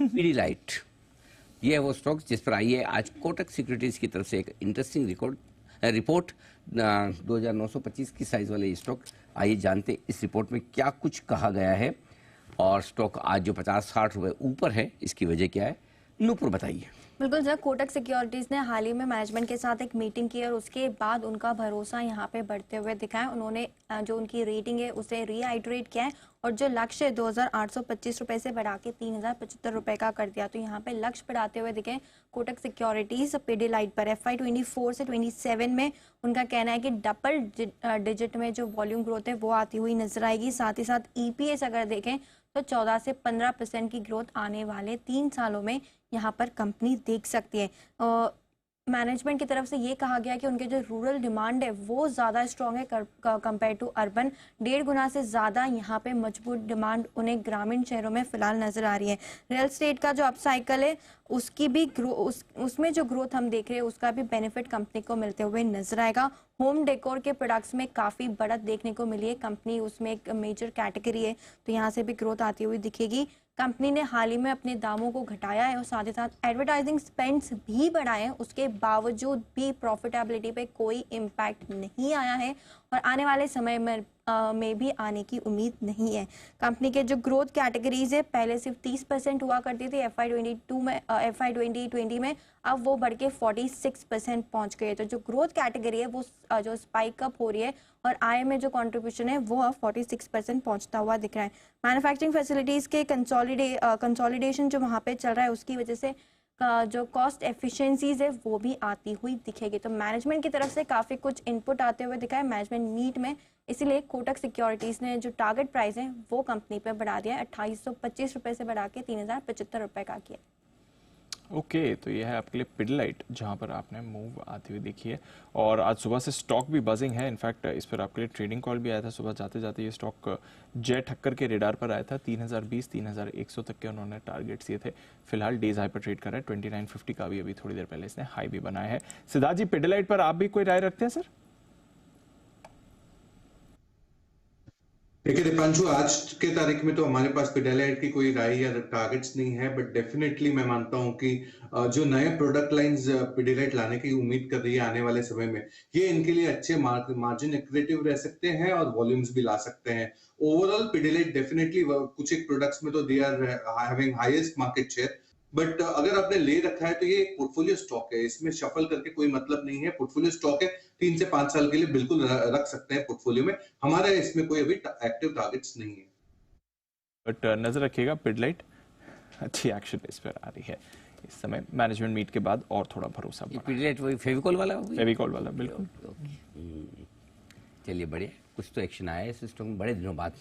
पीडीलाइट, ये है वो स्टॉक जिस पर आई है आज कोटक सिक्योरिटीज की तरफ से एक इंटरेस्टिंग रिपोर्ट 2925 की साइज वाले ये स्टॉक। आइए जानते इस रिपोर्ट में क्या कुछ कहा गया है और स्टॉक आज जो 50-60 रुपए ऊपर है इसकी वजह क्या है, नूपुर बताइए। बिल्कुल सर, कोटक सिक्योरिटीज ने हाल ही में मैनेजमेंट के साथ एक मीटिंग की और उसके बाद उनका भरोसा यहाँ पे बढ़ते हुए दिखा है। उन्होंने जो उनकी रेटिंग है उसे रीहाइड्रेट किया है और जो लक्ष्य 2825 रुपए से बढ़ा के 3075 रुपए का कर दिया। तो यहाँ पे लक्ष्य बढ़ाते हुए दिखे कोटक सिक्योरिटीज पीडीलाइट पर। FY24 से 27 में उनका कहना है कि डबल डिजिट में जो वॉल्यूम ग्रोथ है वो आती हुई नजर आएगी। साथ ही साथ EPS अगर देखें तो 14 से 15% की ग्रोथ आने वाले 3 सालों में यहाँ पर कंपनी देख सकती है। मैनेजमेंट की तरफ से ये कहा गया कि उनके जो रूरल डिमांड है वो ज़्यादा स्ट्रॉन्ग है कंपेयर टू अर्बन। 1.5 गुना से ज़्यादा यहाँ पे मजबूत डिमांड उन्हें ग्रामीण शहरों में फिलहाल नजर आ रही है। रियल स्टेट का जो अपसाइकिल है उसकी भी उसमें जो ग्रोथ हम देख रहे हैं उसका भी बेनिफिट कंपनी को मिलते हुए नजर आएगा। होम डेकोर के प्रोडक्ट्स में काफ़ी बढ़त देखने को मिली है। कंपनी उसमें एक मेजर कैटेगरी है तो यहाँ से भी ग्रोथ आती हुई दिखेगी। कंपनी ने हाल ही में अपने दामों को घटाया है और साथ ही साथ एडवर्टाइजिंग स्पेंड्स भी बढ़ाए हैं। उसके बावजूद भी प्रॉफिटेबिलिटी पे कोई इम्पैक्ट नहीं आया है और आने वाले समय में भी आने की उम्मीद नहीं है। कंपनी के जो ग्रोथ कैटेगरीज है पहले सिर्फ 30% हुआ करती थी FY2020 में, अब वो बढ़ के 46% पहुंच गई है। तो जो ग्रोथ कैटेगरी है वो जो स्पाइक अप हो रही है और आय में जो कंट्रीब्यूशन है वो अब 46% पहुंचता हुआ दिख रहा है। मैन्युफैक्चरिंग फैसिलिटीज के कंसोलिडेशन जो वहाँ पे चल रहा है उसकी वजह से जो कॉस्ट एफिशिएंसीज है वो भी आती हुई दिखेगी। तो मैनेजमेंट की तरफ से काफ़ी कुछ इनपुट आते हुए दिखा है मैनेजमेंट मीट में, इसीलिए कोटक सिक्योरिटीज़ ने जो टारगेट प्राइस है वो कंपनी पे बढ़ा दिया है। 2825 रुपये से बढ़ा के 3075 रुपये का किया। ओके, तो ये है आपके लिए पीडीलाइट जहां पर आपने मूव आती हुई देखी है और आज सुबह से स्टॉक भी बजिंग है। इनफैक्ट इस पर आपके लिए ट्रेडिंग कॉल भी आया था सुबह जाते जाते। ये स्टॉक जय ठक्कर के रेडार पर आया था। 3020 3100 तक के उन्होंने टारगेट्स दिए थे। फिलहाल डेज हाई पर ट्रेड कर रहा है। 2950 का भी अभी थोड़ी देर पहले इसने हाई भी बनाया है। सिद्धार्थ जी, पीडीलाइट पर आप भी कोई राय रखते हैं सर? देखिए दीपांशु, आज के तारीख में तो हमारे पास पीडीलाइट की कोई राय या टारगेट्स नहीं है, बट डेफिनेटली मैं मानता हूं कि जो नए प्रोडक्ट लाइंस पीडीलाइट लाने की उम्मीद कर रही है आने वाले समय में, ये इनके लिए अच्छे मार्जिन एक्रेटिव रह सकते हैं और वॉल्यूम्स भी ला सकते हैं। ओवरऑल पीडीलाइट डेफिनेटली कुछ एक प्रोडक्ट्स में तो they are having highest market share, but अगर आपने ले रखा है तो ये एक पोर्टफोलियो स्टॉक है, इसमें शफल करके कोई मतलब नहीं है। पोर्टफोलियो स्टॉक है, 3 से 5 साल के लिए बिल्कुल रख सकते हैं पोर्टफोलियो में। हमारा इसमें कोई अभी एक्टिव टारगेट्स नहीं है, बट नजर रखिएगा पीडीलाइट अच्छी एक्शन इस पर आ रही है इस समय। मैनेजमेंट मीट के बाद और थोड़ा भरोसा बढ़ा। पीडीलाइट वही फेविकॉल वाला फेविकॉल वाला बिल्कुल। चलिए बढ़िया, कुछ तो एक्शन आया है इस स्टॉक में बड़े दिनों बाद।